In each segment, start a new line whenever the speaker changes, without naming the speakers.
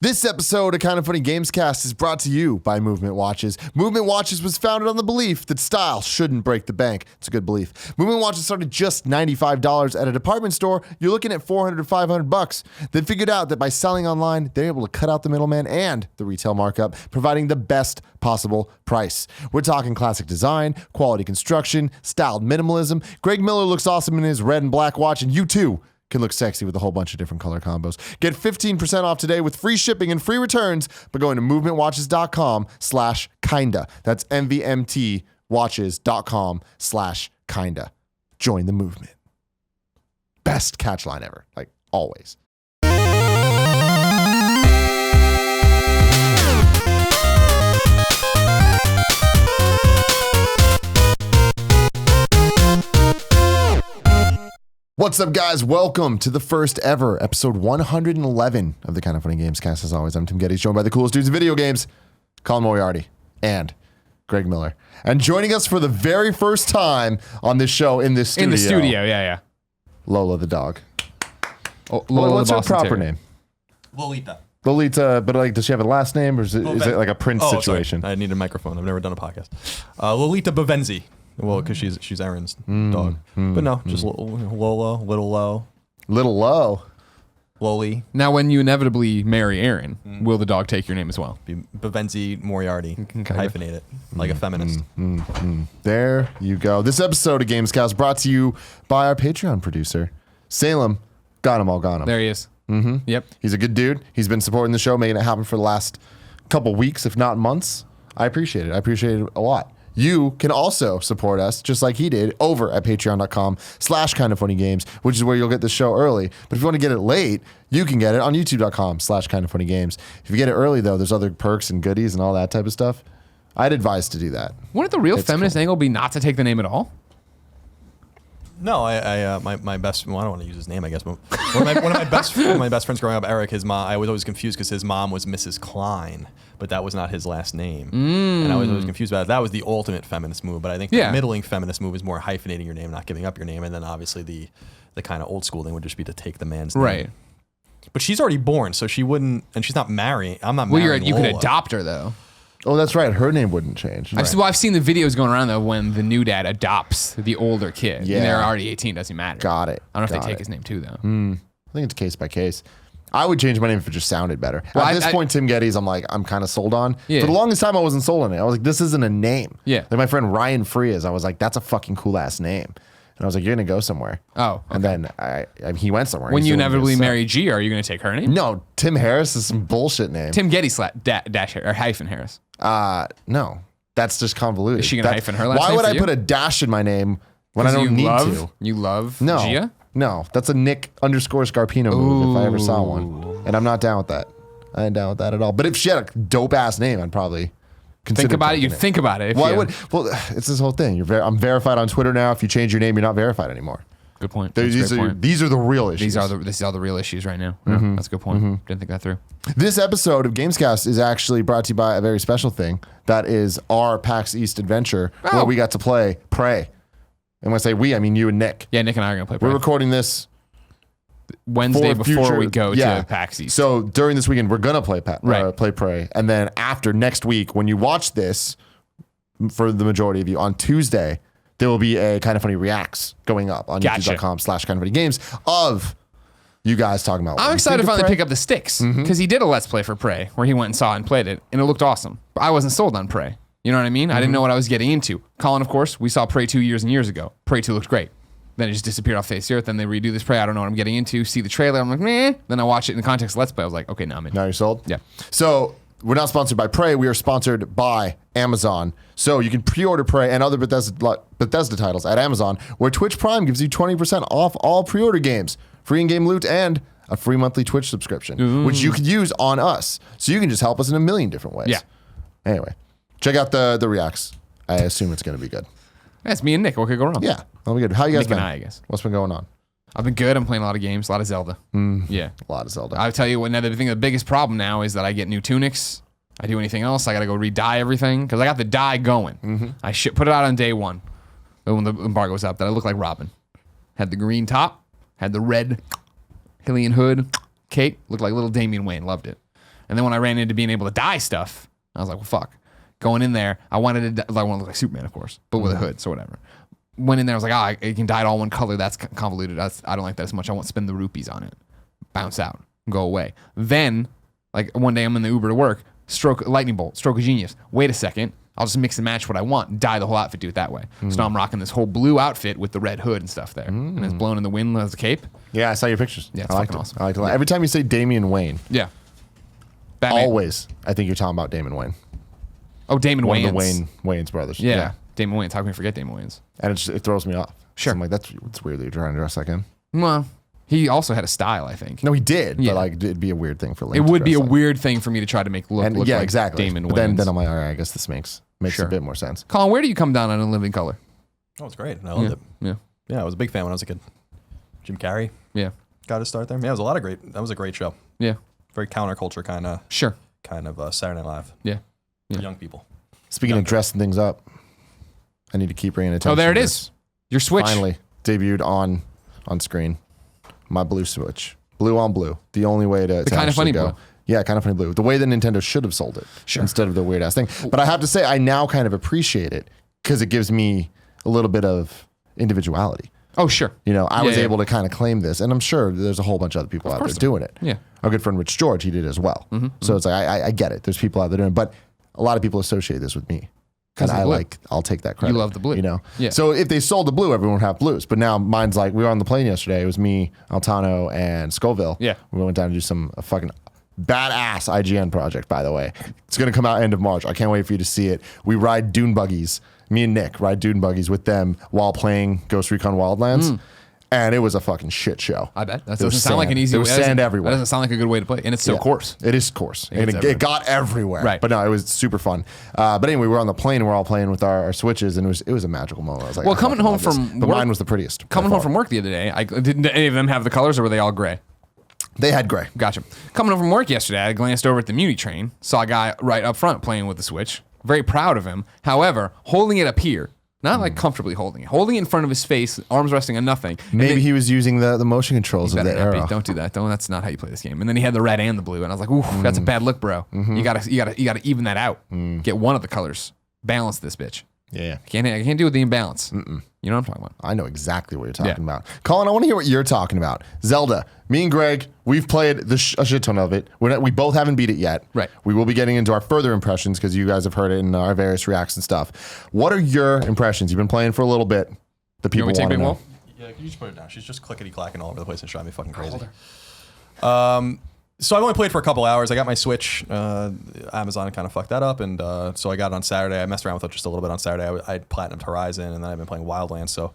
This episode of Kind of Funny Gamescast is brought to you by Movement Watches. Movement Watches was founded on the belief that style shouldn't break the bank. It's a good belief. Movement Watches started just $95 at a department store. You're looking at $400 to $500. Then figured out that by selling online, they're able to cut out the middleman and the retail markup, providing the best possible price. We're talking classic design, quality construction, styled minimalism. Greg Miller looks awesome in his red and black watch, and you too can look sexy with a whole bunch of different color combos. Get 15% off today with free shipping and free returns by going to movementwatches.com/kinda. That's MVMTwatches.com/kinda. Join the movement. Best catch line ever, like always. What's up, guys? Welcome to the first ever episode 111 of the Kind of Funny Gamescast. As always, I'm Tim Gettys, joined by the coolest dudes in video games, Colin Moriarty and Greg Miller. And joining us for the very first time on this show in this studio.
In the studio, yeah.
Lola the dog.
Oh, Lola,
what's her proper name?
Lolita.
Lolita, but like, does she have a last name, or is it like a Prince situation?
Sorry. I need a microphone. I've never done a podcast. Lolita Bavenzi. Well, because she's Aaron's dog. But no, just Lola, Little Low.
Little Low.
Loli.
Now, when you inevitably marry Aaron, will the dog take your name as well?
Be Bavenzi Moriarty. Hyphenate it like a feminist.
There you go. This episode of Gamescast brought to you by our Patreon producer, Salem. Got him.
There he is. Yep.
He's a good dude. He's been supporting the show, making it happen for the last couple weeks, if not months. I appreciate it. I appreciate it a lot. You can also support us, just like he did, over at patreon.com/kindoffunnygames, which is where you'll get the show early. But if you want to get it late, you can get it on youtube.com/kindoffunnygames. If you get it early, though, there's other perks and goodies and all that type of stuff. I'd advise to do that.
Wouldn't the real feminist angle be not to take the name at all?
No, my best. Well, I don't want to use his name, I guess. But one of my best friends growing up, Eric, his mom. I was always confused because his mom was Mrs. Klein, but that was not his last name, and I was always confused about it. That was the ultimate feminist move, but I think the middling feminist move is more hyphenating your name, not giving up your name, and then obviously the kind of old school thing would just be to take the man's name.
Right.
But she's already born, so she wouldn't, and she's not marrying. I'm not marrying.
You
Lola.
could adopt her though.
Oh, that's right. Her name wouldn't change.
I've seen the videos going around though when the new dad adopts the older kid.
Yeah.
And they're already 18. Doesn't matter.
Got it.
I don't know if they take his name too though.
I think it's case by case. I would change my name if it just sounded better.
Well,
At this point, Tim Gettys, I'm kind of sold on.
Yeah.
For the longest time, I wasn't sold on it. I was like, this isn't a name.
Yeah.
Like my friend Ryan Frias, I was like, that's a fucking cool ass name. And I was like, you're going to go somewhere.
Oh. Okay.
And then he went somewhere.
When
He's
you
doing
inevitably
good
marry G, are you going to take her name?
No, Tim Harris is some bullshit name.
Tim Gettys dash or hyphen Harris.
No, that's just convoluted.
Is she going to hyphen her last
Why
name
would
for
I
you?
put a dash in my name when I don't need to?
You love
No.
Gia?
No, that's a Nick _Scarpino move if I ever saw one. And I'm not down with that. I ain't down with that at all. But if she had a dope ass name, I'd probably consider
Think about it.
taking
You'd think about it.
Well, I would. Well, it's this whole thing. I'm verified on Twitter now. If you change your name, you're not verified anymore.
Good point.
These are the real issues.
These are the real issues right now. Yeah, that's a good point. Didn't think that through.
This episode of Gamescast is actually brought to you by a very special thing. That is our PAX East adventure where we got to play Prey. And when I say we, I mean you and Nick.
Yeah, Nick and I are going to play Prey.
We're recording this
Wednesday before we go to PAX East.
So during this weekend, we're gonna play play Prey, and then after next week, when you watch this, for the majority of you on Tuesday, there will be a Kind of Funny Reacts going up on youtube.com/kindoffunnygames of you guys talking about.
I'm excited to finally pick up the sticks because he did a Let's Play for Prey where he went and saw it and played it, and it looked awesome. But I wasn't sold on Prey. You know what I mean? I didn't know what I was getting into. Colin, of course, we saw Prey 2 years and years ago. Prey 2 looked great. Then it just disappeared off the face of the earth. Then they redo this Prey. I don't know what I'm getting into. See the trailer. I'm like, meh. Then I watch it in the context of Let's Play. I was like, okay, now I'm in.
Now you're sold?
Yeah.
So we're not sponsored by Prey. We are sponsored by Amazon. So you can pre-order Prey and other Bethesda titles at Amazon, where Twitch Prime gives you 20% off all pre-order games, free in-game loot, and a free monthly Twitch subscription, which you can use on us. So you can just help us in a million different ways.
Yeah.
Anyway, check out the reacts. I assume it's going to be good.
That's me and Nick. What could go wrong?
Yeah, that'll be good. How you guys
Nick
been?
and I guess.
What's been going on?
I've been good. I'm playing a lot of games, a lot of Zelda. Yeah.
A lot of Zelda.
I'll tell you what, the biggest problem now is that I get new tunics. I do anything else, I got to go re-dye everything because I got the dye going. I put it out on day one when the embargo's up that I look like Robin. Had the green top, had the red Hylian hood, cape, looked like little Damian Wayne, loved it. And then when I ran into being able to dye stuff, I was like, well, fuck. Going in there, I wanted to look like Superman, of course, but with a hood, so whatever. Went in there, I was like, you can dye it all one color. That's convoluted. I don't like that as much. I won't spend the rupees on it. Bounce out, go away. Then, like one day I'm in the Uber to work, lightning bolt, stroke of genius. Wait a second, I'll just mix and match what I want, dye the whole outfit, do it that way. So now I'm rocking this whole blue outfit with the red hood and stuff there. And it's blowing in the wind as a cape.
Yeah, I saw your pictures.
Yeah, it's
I liked
fucking
it.
awesome.
I liked it a lot. Every time you say Damian Wayne,
Yeah. Batman.
always, I think you're talking about Damon Wayne.
Oh, Damon
One
Wayans.
of the Wayans brothers.
Yeah. Damon Wayans. How can we forget Damon Wayans?
And it throws me off.
Sure.
I'm like, it's weird that you're trying to dress like him.
Well, he also had a style, I think.
No, he did.
Yeah.
But like, it'd be a weird thing for Link
It
to
would be
dress
a
like.
weird thing for me to try to look
Yeah,
like
exactly.
Damon
But
Wayans.
then I'm like, all right, I guess this makes
Sure.
a bit more sense.
Colin, where do you come down on A Living Color?
Oh, it's great. I loved it.
Yeah.
Yeah, I was a big fan when I was a kid. Jim Carrey
Yeah.
got to start there. Yeah, it was that was a great show.
Yeah.
Very counterculture
Sure.
kind of Saturday Night Live
Yeah.
for young people.
Speaking of dressing things up, I need to keep bringing attention.
Oh, there it
to
is.
this.
Your Switch.
Finally debuted on screen. My blue Switch. Blue on blue. The only way to
Kinda
actually
Funny
go.
blue.
Yeah, kind of funny blue. The way that Nintendo should have sold it instead of the weird ass thing. But I have to say, I now kind of appreciate it because it gives me a little bit of individuality.
Oh, sure.
You know, I was
yeah.
able to kind of claim this, and I'm sure there's a whole bunch of other people out there doing it.
Yeah.
Our good friend Rich George, he did as well. So it's like I get it. There's people out there doing it, but a lot of people associate this with me. And I'll take that credit.
You love the blue.
You know?
Yeah.
So if they sold the blue, everyone would have blues. But now mine's like, we were on the plane yesterday. It was me, Altano, and Scoville.
Yeah.
We went down to do a fucking badass IGN project, by the way. It's going to come out end of March. I can't wait for you to see it. We ride dune buggies. Me and Nick ride dune buggies with them while playing Ghost Recon Wildlands. And it was a fucking shit show.
I bet. That
There was
doesn't sound like an
sand.
easy
There
way.
was sand everywhere.
That doesn't sound like a good way to play. And it's so
Yeah.
coarse.
It is coarse. And
gets
it got everywhere.
Right.
But no, it was super fun. But anyway, we were on the plane and we're all playing with our Switches, and it was a magical moment. I was like,
Well,
I
coming
fucking
home
love this.
from
But
work-
mine was the prettiest. by
Coming home
far.
from work the other day, didn't any of them have the colors or were they all gray?
They had gray.
Gotcha. Coming home from work yesterday, I glanced over at the Muni train, saw a guy right up front playing with the Switch. Very proud of him. However, holding it up here, not like comfortably holding it in front of his face, arms resting on nothing. And
Maybe
then-
he was using the motion controls of
Better
the
not be.
arrow.
Don't do that. That's not how you play this game. And then he had the red and the blue, and I was like, "Ooh, that's a bad look, bro. You gotta even that out. Get one of the colors. Balance this bitch.
Yeah.
I can't deal with the imbalance. You know what I'm talking about?
I know exactly what you're talking
Yeah.
about. Colin, I want to hear what you're talking about. Zelda. Me and Greg, we've played a shit ton of it. We both haven't beat it yet.
Right.
We will be getting into our further impressions because you guys have heard it in our various reacts and stuff. What are your impressions? You've been playing for a little bit. The people
You want me to take
want to
Big
know.
Wolf?
Yeah, can you just put it down? She's just clickety clacking all over the place and driving me fucking crazy. So I've only played for a couple hours. I got my Switch. Amazon kind of fucked that up, and so I got it on Saturday. I messed around with it just a little bit on Saturday. I platinumed Horizon, and then I've been playing Wildlands. So,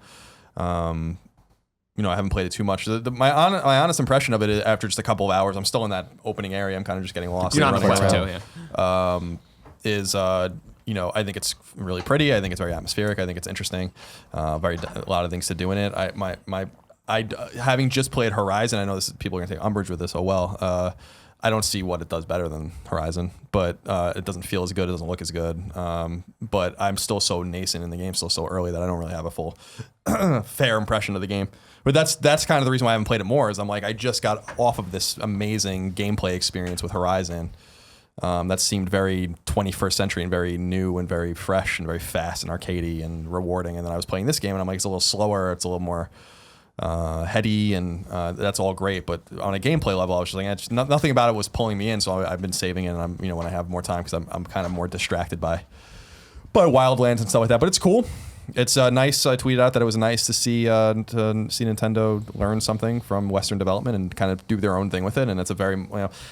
I haven't played it too much. My honest impression of it is after just a couple of hours, I'm still in that opening area. I'm kind of just getting lost.
You're
and
not on the
running
plateau,
around.
yeah.
I think it's really pretty. I think it's very atmospheric. I think it's interesting. A lot of things to do in it. Having just played Horizon, I know people are gonna take umbrage with this. Oh well, I don't see what it does better than Horizon, but it doesn't feel as good. It doesn't look as good. But I'm still so nascent in the game, still so early that I don't really have a full fair impression of the game. But that's kind of the reason why I haven't played it more. Is I'm like I just got off of this amazing gameplay experience with Horizon. That seemed very 21st century and very new and very fresh and very fast and arcadey and rewarding. And then I was playing this game and I'm like, it's a little slower. It's a little more heady and that's all great. But on a gameplay level, I was just like, nothing about it was pulling me in. So I've been saving it. And I'm, when I have more time, because I'm kind of more distracted by Wildlands and stuff like that. But it's cool. It's nice. I tweeted out that it was nice to see Nintendo learn something from Western development and kind of do their own thing with it. And it's a very,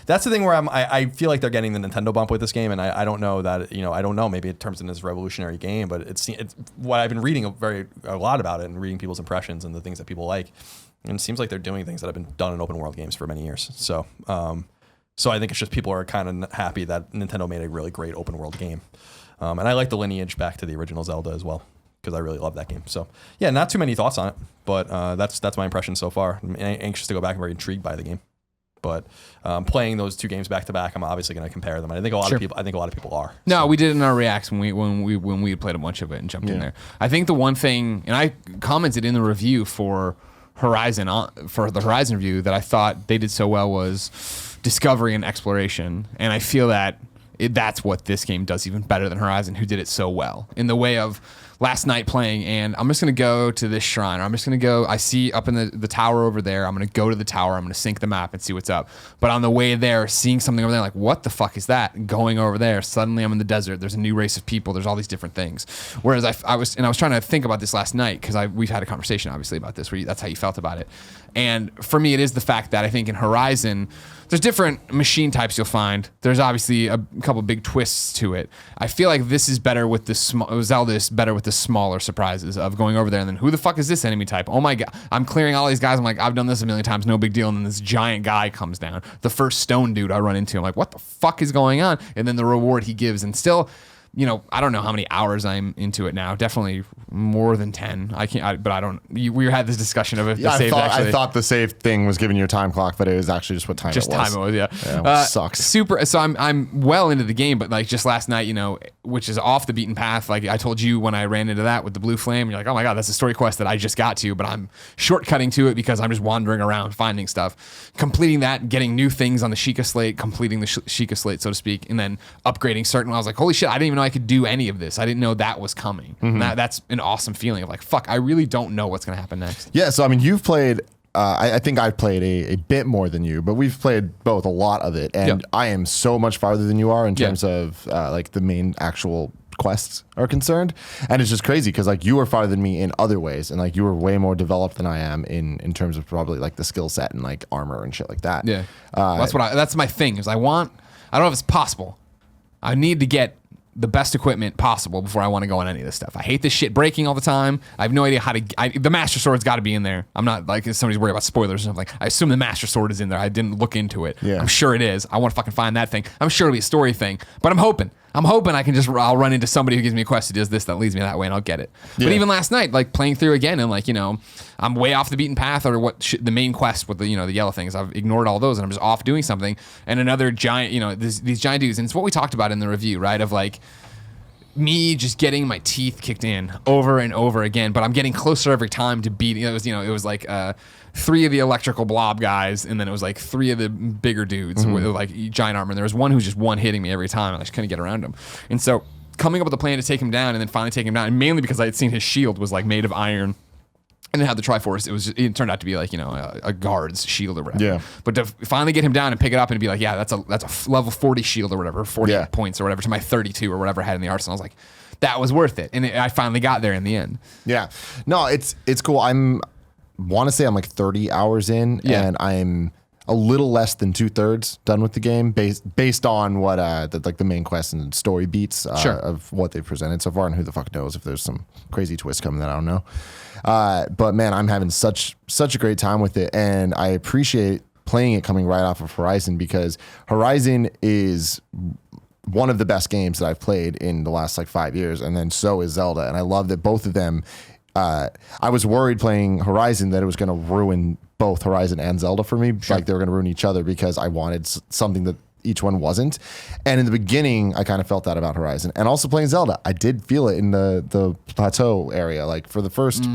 that's the thing where I feel like they're getting the Nintendo bump with this game. And I don't know that, I don't know, maybe it turns into this revolutionary game, but it's what I've been reading a lot about it and reading people's impressions and the things that people like. And it seems like they're doing things that have been done in open world games for many years. So I think it's just people are kind of happy that Nintendo made a really great open world game. And I like the lineage back to the original Zelda as well, because I really love that game. So yeah, not too many thoughts on it, but that's my impression so far. I'm anxious to go back and very intrigued by the game. But playing those two games back to back, I'm obviously going to compare them. And I think a lot of people are.
No, we did in our reacts when we had played a bunch of it and jumped in there. I think the one thing, and I commented in the review for the Horizon review that I thought they did so well was discovery and exploration. And I feel that that's what this game does even better than Horizon, who did it so well in the way of last night playing. And I'm just going to go to this shrine, or I'm just going to go, I see up in the tower over there. I'm going to go to the tower. I'm going to sync the map and see what's up. But on the way there, seeing something over there, like, what the fuck is that? Going over there, suddenly I'm in the desert. There's a new race of people. There's all these different things. Whereas I was trying to think about this last night, because we've had a conversation obviously about this, where that's how you felt about it. And for me, it is the fact that I think in Horizon, there's different machine types you'll find. There's obviously a couple big twists to it. I feel like this is better with the Zelda is better with the smaller surprises of going over there and then who the fuck is this enemy type? Oh my god, I'm clearing all these guys. I'm like, I've done this a million times, no big deal. And then this giant guy comes down. The first stone dude I run into, I'm like, what the fuck is going on? And then the reward he gives, and still, you know, I don't know how many hours I'm into it now. Definitely more than 10. But I don't. We had this discussion of if the save actually.
I thought the save thing was giving you a time clock, but it was actually just what time it was.
Just time it was, yeah.
Which sucks.
Super. So I'm well into the game, but like just last night, you know, which is off the beaten path. Like I told you when I ran into that with the blue flame, you're like, oh my god, that's a story quest that I just got to, but I'm shortcutting to it because I'm just wandering around finding stuff, completing that, getting new things on the Sheikah slate, completing the Sheikah slate, so to speak, and then upgrading certain. I was like, holy shit, I didn't even know I could do any of this. I didn't know that was coming. Mm-hmm. That's an awesome feeling of like, fuck, I really don't know what's going to happen next.
Yeah, so I mean, you've played, I think I've played a bit more than you, but we've played both a lot of it, and
yep.
I am so much farther than you are in terms of like the main actual quests are concerned. And it's just crazy because like you are farther than me in other ways, and like you are way more developed than I am in terms of probably like the skill set and like armor and shit like that.
Yeah, that's my thing is I don't know if it's possible. I need to get the best equipment possible before I want to go on any of this stuff. I hate this shit breaking all the time. I have no idea how to. The Master Sword's got to be in there. I'm not like if somebody's worried about spoilers or something. I assume the Master Sword is in there. I didn't look into it.
Yeah.
I'm sure it is. I want to fucking find that thing. I'm sure it'll be a story thing. But I'm hoping I can I'll run into somebody who gives me a quest who does this that leads me that way and I'll get it. Yeah. But even last night, like playing through again and like, you know, I'm way off the beaten path or the main quest with the, you know, the yellow things. I've ignored all those and I'm just off doing something. And another giant, you know, these giant dudes. And it's what we talked about in the review, right? Of like, me just getting my teeth kicked in over and over again, but I'm getting closer every time to beating. It was like 3 of the electrical blob guys, and then it was like 3 of the bigger dudes with like giant armor. And there was one who's just one hitting me every time, and I just couldn't get around him. And so coming up with a plan to take him down, and then finally take him down, and mainly because I had seen his shield was like made of iron. And it had the Triforce. It turned out to be like, you know, a guard's shield or whatever. Yeah. But to finally get him down and pick it up and be like, yeah, that's a level 40 shield or whatever, 40 points or whatever to my 32 or whatever I had in the arsenal. I was like, that was worth it. And I finally got there in the end.
Yeah. No, it's cool. Want to say I'm like 30 hours in, and I'm a little less than 2/3 done with the game based on what the main quest and story beats of what they've presented so far, and who the fuck knows if there's some crazy twist coming that I don't know. But man, I'm having such a great time with it, and I appreciate playing it coming right off of Horizon, because Horizon is one of the best games that I've played in the last like 5 years, and then so is Zelda, and I love that both of them. I was worried playing Horizon that it was going to ruin both Horizon and Zelda for me, like they were going to ruin each other, because I wanted something that each one wasn't. And in the beginning, I kind of felt that about Horizon. And also playing Zelda, I did feel it in the plateau area. Like for the first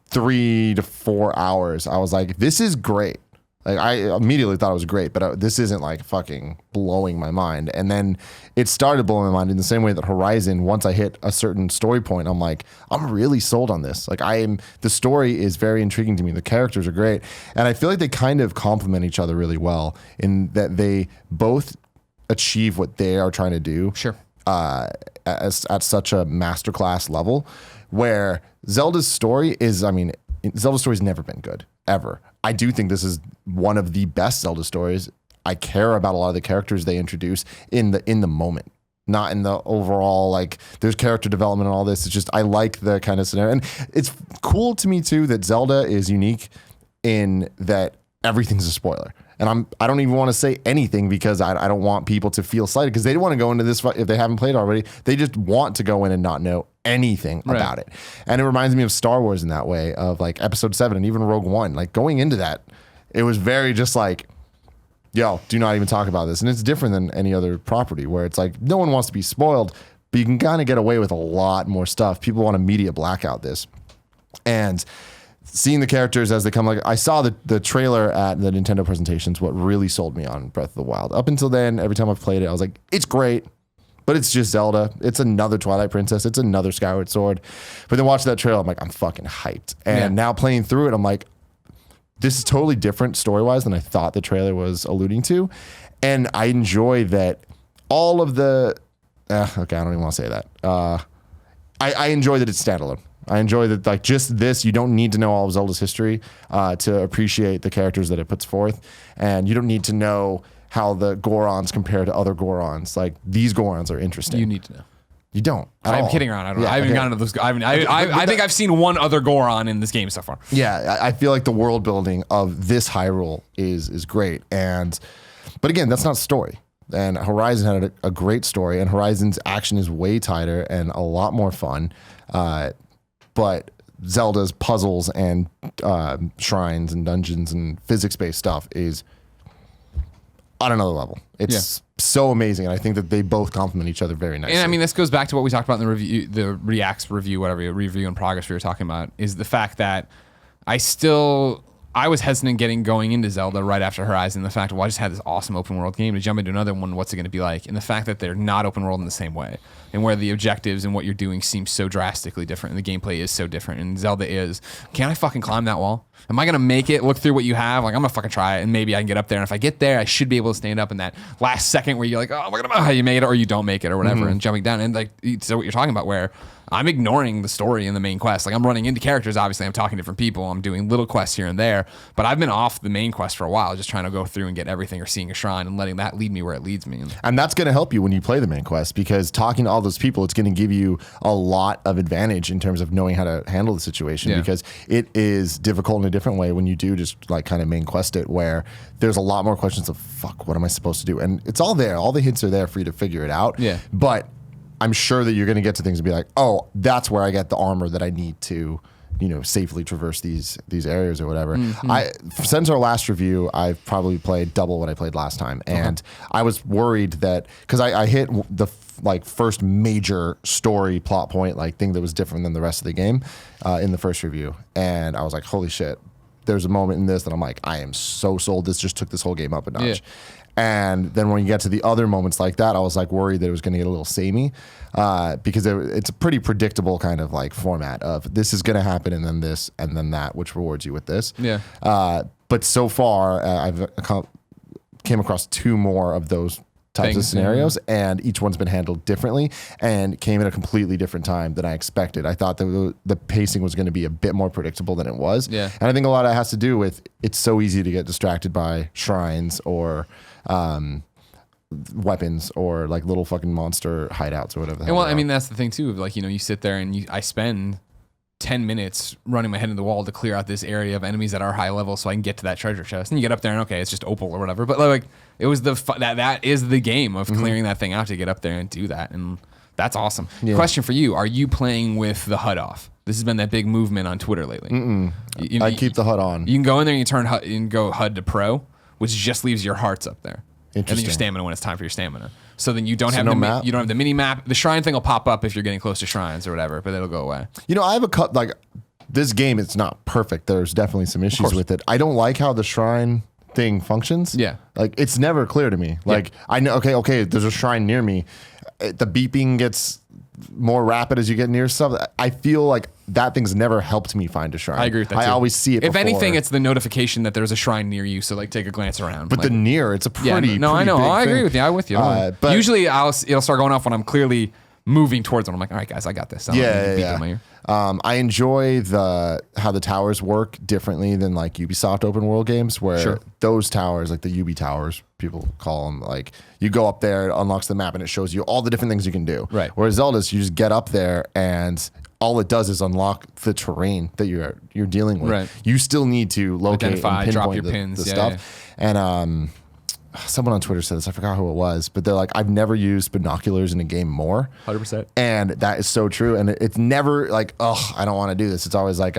3 to 4 hours, I was like, this is great. Like I immediately thought it was great, but this isn't like fucking blowing my mind. And then it started blowing my mind in the same way that Horizon, once I hit a certain story point, I'm like, I'm really sold on this. Like the story is very intriguing to me. The characters are great. And I feel like they kind of complement each other really well in that they both achieve what they are trying to do.
Sure.
At such a masterclass level, where Zelda's story is, Zelda's story's never been good, ever. I do think this is one of the best Zelda stories. I care about a lot of the characters they introduce in the moment, not in the overall, like there's character development and all this. It's just, I like the kind of scenario. And it's cool to me too that Zelda is unique in that everything's a spoiler. And I don't even want to say anything because I don't want people to feel slighted, because they don't want to go into this if they haven't played already. They just want to go in and not know anything about it. And it reminds me of Star Wars in that way, of like Episode 7 and even Rogue One. Like going into that, it was very just like, yo, do not even talk about this. And it's different than any other property where it's like no one wants to be spoiled, but you can kind of get away with a lot more stuff. People want immediate blackout this. And seeing the characters as they come, like I saw the trailer at the Nintendo presentations, what really sold me on Breath of the Wild. Up until then, every time I've played it, I was like, it's great, but it's just Zelda. It's another Twilight Princess. It's another Skyward Sword. But then watching that trailer, I'm like, I'm fucking hyped. And now playing through it, I'm like, this is totally different story-wise than I thought the trailer was alluding to. And I enjoy that all of the... okay, I don't even want to say that. I enjoy that it's standalone. I enjoy that, like, just this, you don't need to know all of Zelda's history to appreciate the characters that it puts forth. And you don't need to know how the Gorons compare to other Gorons. Like, these Gorons are interesting.
You need to know.
You don't.
I'm kidding around. I haven't gotten to those. I think I've seen one other Goron in this game so far.
Yeah, I feel like the world building of this Hyrule is great. But again, that's not story. And Horizon had a great story, and Horizon's action is way tighter and a lot more fun. But Zelda's puzzles and shrines and dungeons and physics-based stuff is on another level. It's so amazing, and I think that they both complement each other very nicely.
And I mean, this goes back to what we talked about in the review, the Reacts review, whatever, review in progress we were talking about, is the fact that I was hesitant going into Zelda right after Horizon. The fact, well, I just had this awesome open world game to jump into another one. What's it going to be like? And the fact that they're not open world in the same way, and where the objectives and what you're doing seems so drastically different, and the gameplay is so different. And Zelda is, can I fucking climb that wall? Am I going to make it? Look through what you have. Like, I'm going to fucking try it, and maybe I can get up there. And if I get there, I should be able to stand up in that last second where you're like, oh, we're going to know how you made it, or you don't make it, or whatever, and jumping down. And like, so what you're talking about, where I'm ignoring the story in the main quest. Like, I'm running into characters, obviously I'm talking to different people, I'm doing little quests here and there, but I've been off the main quest for a while, just trying to go through and get everything, or seeing a shrine and letting that lead me where it leads me.
And that's going to help you when you play the main quest, because talking to all those people, it's going to give you a lot of advantage in terms of knowing how to handle the situation, because it is difficult in a different way when you do just like kind of main quest it, where there's a lot more questions of, fuck, what am I supposed to do? And it's all there. All the hints are there for you to figure it out. Yeah. But I'm sure that you're going to get to things and be like, oh, that's where I get the armor that I need to, safely traverse these areas or whatever. Since our last review, I've probably played double what I played last time. And I was worried that, because I hit the first major story plot point, like thing that was different than the rest of the game in the first review. And I was like, holy shit, there's a moment in this that I'm like, I am so sold. This just took this whole game up a notch. Yeah. And then when you get to the other moments like that, I was like worried that it was going to get a little samey, because it's a pretty predictable kind of like format of this is going to happen and then this and then that, which rewards you with this. Yeah. But so far, I've came across two more of those types of scenarios, and each one's been handled differently and came at a completely different time than I expected. I thought that the pacing was going to be a bit more predictable than it was. Yeah. And I think a lot of it has to do with it's so easy to get distracted by shrines or weapons or like little fucking monster hideouts or whatever.
And well, I mean, that's the thing too. Like, you sit there and I spend 10 minutes running my head in the wall to clear out this area of enemies that are high level so I can get to that treasure chest. And you get up there and okay, it's just opal or whatever. But like, it was that is the game of clearing that thing out to get up there and do that. And that's awesome. Yeah. Question for you. Are you playing with the HUD off? This has been that big movement on Twitter lately.
I keep the HUD on.
You can go in there and you turn HUD and go HUD to Pro, which just leaves your hearts up there. And then your stamina when it's time for your stamina. So then you don't have you don't have the mini map. The shrine thing will pop up if you're getting close to shrines or whatever, but it'll go away.
I have this game, it's not perfect. There's definitely some issues with it. I don't like how the shrine thing functions. Yeah. Like, it's never clear to me. Like, I know, okay, there's a shrine near me. The beeping gets more rapid as you get near stuff. I feel like that thing's never helped me find a shrine.
I agree with that too.
I always see it
If
before.
anything, it's the notification that there's a shrine near you, so like take a glance around.
But it's a pretty
no, I know.
big
I agree
thing.
with you. I'm with you. But usually it'll start going off when I'm clearly moving towards it. I'm like, all right, guys, I got this.
I enjoy how the towers work differently than like Ubisoft open world games, where those towers, like the Ubi towers, people call them, like you go up there, it unlocks the map, and it shows you all the different things you can do. Right. Whereas Zelda's, you just get up there and all it does is unlock the terrain that you're dealing with. Right. You still need to locate
identify,
and
drop
pinpoint
your pins,
the stuff. Yeah. And someone on Twitter said this, I forgot who it was, but they're like, I've never used binoculars in a game more.
100%.
And that is so true. And it's never like, oh, I don't want to do this. It's always like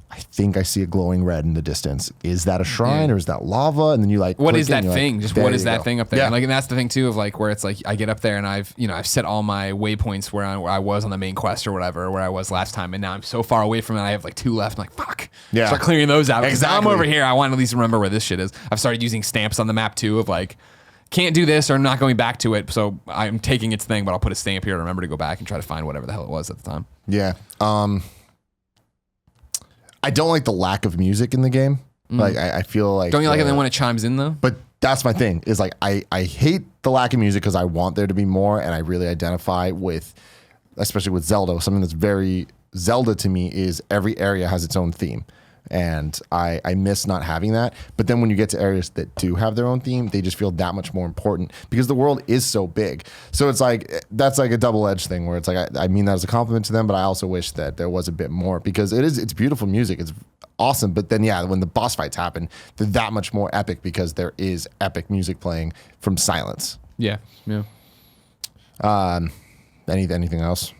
I think I see a glowing red in the distance. Is that a shrine or is that lava? And then you like,
what
click
is
it
that
and
thing?
like,
Just
there
what is
you
that
go.
thing up there?
Yeah.
And like, and that's the thing too of like where it's like I get up there and I've set all my waypoints where I was on the main quest or whatever, where I was last time, and now I'm so far away from it. I have like 2 left. I'm like, fuck.
Yeah.
Start clearing those out. 'Cause
Exactly.
I'm over here. I want to at least remember where this shit is. I've started using stamps on the map too of like, can't do this or I'm not going back to it. So I'm taking its thing, but I'll put a stamp here to remember to go back and try to find whatever the hell it was at the time.
Yeah. I don't like the lack of music in the game. Like I feel like
Don't you like it then when it chimes in though?
But that's my thing is like I hate the lack of music because I want there to be more, and I really identify with, especially with Zelda, something that's very Zelda to me is every area has its own theme. And I miss not having that. But then when you get to areas that do have their own theme, they just feel that much more important because the world is so big. So it's like, that's like a double-edged thing where it's like, I mean that as a compliment to them, but I also wish that there was a bit more because it's beautiful music. It's awesome. But then, yeah, when the boss fights happen, they're that much more epic because there is epic music playing from silence.
Yeah. Yeah.
Anything else?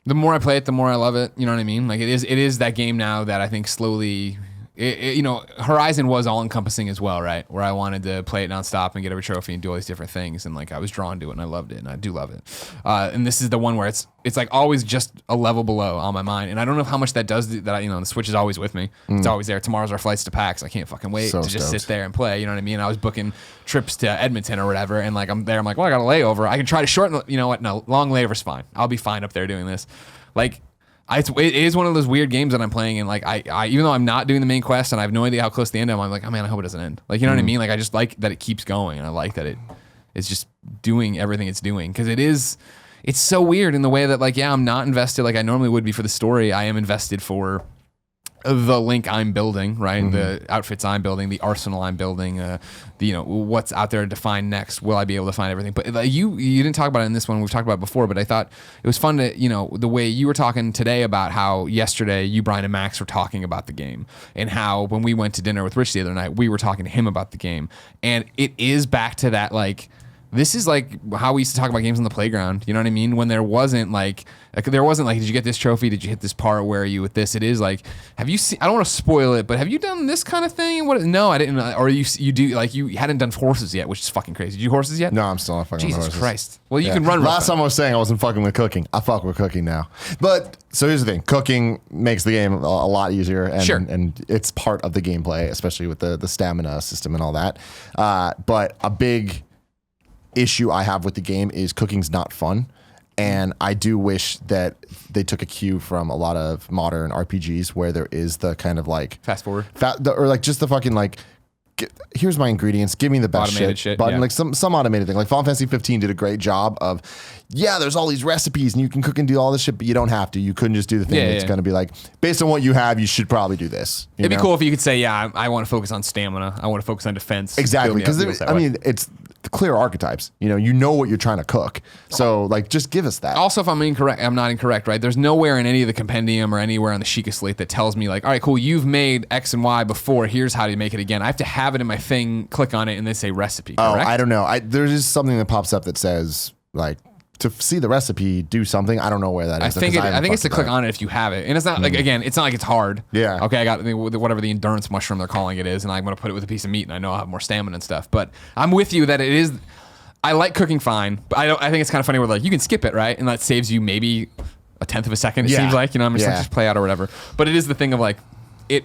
The more I play it, the more I love it. You know what I mean? Like it is that game now that I think slowly, Horizon was all encompassing as well, right? Where I wanted to play it nonstop and get every trophy and do all these different things, and like I was drawn to it and I loved it and I do love it. And this is the one where it's like always just a level below on my mind, and I don't know how much that does that. The Switch is always with me. It's always there. Tomorrow's our flights to PAX. I can't fucking wait
So
to just
stoked.
sit there and play. You know what I mean? I was booking trips to Edmonton or whatever, and like I'm there. I'm like, well, I got a layover. I can try to shorten. You know what? No, long layover's fine. I'll be fine up there doing this. Like, it is one of those weird games that I'm playing, and like I even though I'm not doing the main quest and I have no idea how close the end I'm like, oh man, I hope it doesn't end. Like, you know what I mean? Like, I just like that it keeps going, and I like that it's just doing everything it's doing because it's so weird in the way that like, yeah, I'm not invested like I normally would be for the story. I am invested for the Link I'm building, right? The outfits I'm building, the arsenal I'm building, what's out there to find next. Will I be able to find everything? But you didn't talk about it in this one. We've talked about it before, but I thought it was fun to, the way you were talking today about how yesterday you, Brian, and Max were talking about the game, and how when we went to dinner with Rich the other night, we were talking to him about the game. And it is back to that, like, this is like how we used to talk about games on the playground. You know what I mean? When there wasn't like, did you get this trophy? Did you hit this part? Where are you with this? It is like, have you seen, I don't want to spoil it, but have you done this kind of thing? No, I didn't. Or you do, like, you hadn't done horses yet, which is fucking crazy. Did you do horses yet?
No, I'm still not fucking with
Jesus
horses.
Christ. Well, you can run real
Last
fast.
time I was saying I wasn't fucking with cooking. I fuck with cooking now. But so here's the thing: cooking makes the game a lot easier, and
Sure.
and it's part of the gameplay, especially with the stamina system and all that. But a big issue I have with the game is cooking's not fun. And I do wish that they took a cue from a lot of modern RPGs where there is the kind of like
Fast forward.
or like just the fucking like, here's my ingredients, give me the best
Automated shit,
button,
yeah.
like some automated thing. Like Final Fantasy 15 did a great job of, yeah, there's all these recipes and you can cook and do all this shit, but you don't have to. You couldn't just do the thing that's going to be like, based on what you have, you should probably do this.
It'd be cool if you could say, yeah, I want to focus on stamina. I want to focus on defense.
Exactly,
Build me
because
up, do it that way.
it's the clear archetypes. You know what you're trying to cook. So like, just give us that.
Also, if I'm not incorrect, right? There's nowhere in any of the compendium or anywhere on the Sheikah slate that tells me like, all right, cool, you've made X and Y before. Here's how to make it again. I have to have it in my thing, click on it, and then say recipe. Correct?
Oh, I don't know. There's just something that pops up that says like, to see the recipe, do something. I don't know where that is.
I think it's to click on it if you have it, and it's not like, again, it's not like it's hard.
Yeah.
Okay, I got whatever the endurance mushroom they're calling it is, and I'm gonna put it with a piece of meat, and I know I'll have more stamina and stuff. But I'm with you that it is. I like cooking fine, but I think it's kind of funny where like you can skip it, right, and that saves you maybe a tenth of a second. It seems like, I'm just like, just play out or whatever. But it is the thing of like, it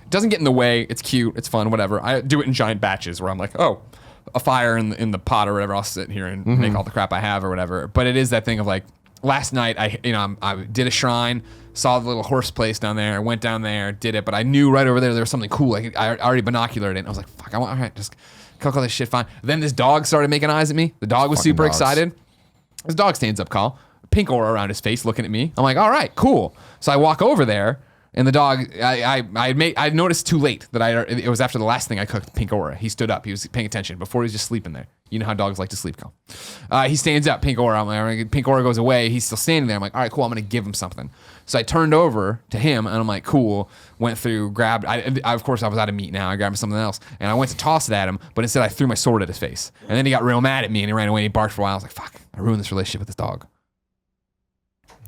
doesn't get in the way. It's cute. It's fun. Whatever. I do it in giant batches where I'm like, oh, a fire in the pot or whatever. I'll sit here and make all the crap I have or whatever. But it is that thing of like, last night I did a shrine, saw the little horse place down there, went down there, did it, but I knew right over there was something cool. Like, I already binoculared it, and I was like, fuck, all right, just cook all this shit fine. Then this dog started making eyes at me. The dog was
Fucking
super
dogs.
excited. This dog stands up, Call. Pink aura around his face looking at me. I'm like, all right, cool. So I walk over there, and the dog, I noticed too late that it was after the last thing I cooked, Pink aura. He stood up. He was paying attention. Before he was just sleeping there. You know how dogs like to sleep, Call. He stands up, Pink aura. I'm like, Pink aura goes away. He's still standing there. I'm like, all right, cool. I'm going to give him something. So I turned over to him, and I'm like, cool. Went through, grabbed, of course, I was out of meat now. I grabbed something else, and I went to toss it at him, but instead I threw my sword at his face. And then he got real mad at me, and he ran away, and he barked for a while. I was like, fuck, I ruined this relationship with this dog.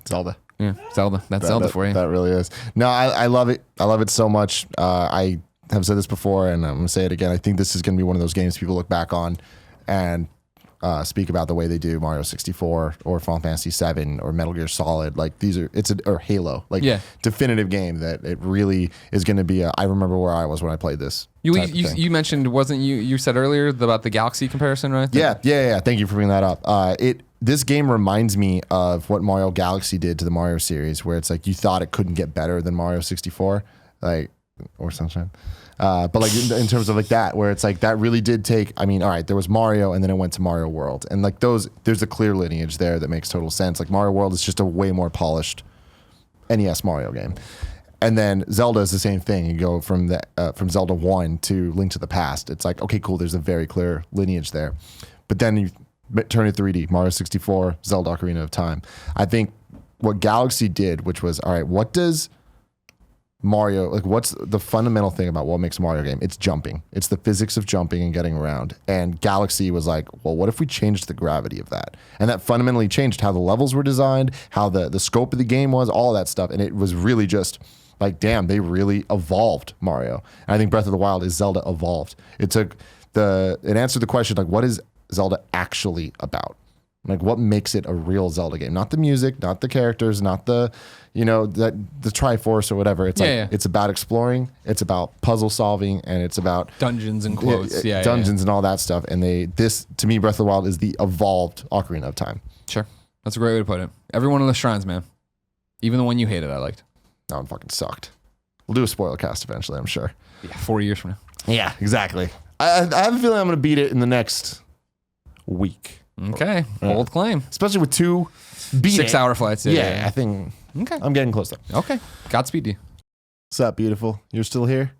Zelda.
Yeah, Zelda. That's Zelda for you.
That really is. No, I love it. I love it so much. I have said this before, and I'm going to say it again. I think this is going to be one of those games people look back on and speak about the way they do Mario 64 or Final Fantasy 7 or Metal Gear Solid. Like or Halo. Like definitive game that it really is going to be. I remember where I was when I played this.
You mentioned, wasn't you said earlier about the Galaxy comparison, right?
Yeah. Thank you for bringing that up. This game reminds me of what Mario Galaxy did to the Mario series, where it's like you thought it couldn't get better than Mario 64, or Sunshine. But like in terms of like that, where it's like that really did take. I mean, all right, there was Mario, and then it went to Mario World, and like there's a clear lineage there that makes total sense. Like Mario World is just a way more polished NES Mario game. And then Zelda is the same thing. You go from Zelda 1 to Link to the Past. It's like, okay, cool, there's a very clear lineage there. But then you turn it 3D, Mario 64, Zelda Ocarina of Time. I think what Galaxy did, which was, all right, what does Mario, like what's the fundamental thing about what makes a Mario game? It's jumping. It's the physics of jumping and getting around. And Galaxy was like, well, what if we changed the gravity of that? And that fundamentally changed how the levels were designed, how the scope of the game was, all that stuff. And it was really just like, damn, they really evolved Mario. And I think Breath of the Wild is Zelda evolved. It answered the question, like, what is Zelda actually about? Like, what makes it a real Zelda game? Not the music, not the characters, not the Triforce or whatever. It's it's about exploring, it's about puzzle solving, and it's about
dungeons and quotes.
Dungeons and all that stuff. And this, to me, Breath of the Wild is the evolved Ocarina of Time.
Sure. That's a great way to put it. Every one of the shrines, man. Even the one you hated, I liked.
That one fucking sucked. We'll do a spoiler cast eventually, I'm sure.
Yeah, 4 years from now.
Yeah, exactly. I have a feeling I'm going to beat it in the next week.
Okay, bold claim.
Especially with 2
6-hour flights.
Yeah, I think I'm getting close though.
Okay, Godspeed to you.
What's up, beautiful? You're still here?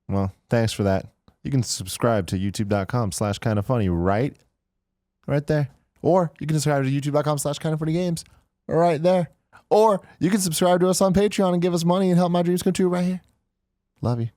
Well, thanks for that. You can subscribe to youtube.com/kindafunny right there. Or you can subscribe to youtube.com/kindafunnygames right there. Or you can subscribe to us on Patreon and give us money and help my dreams come true right here. Love you.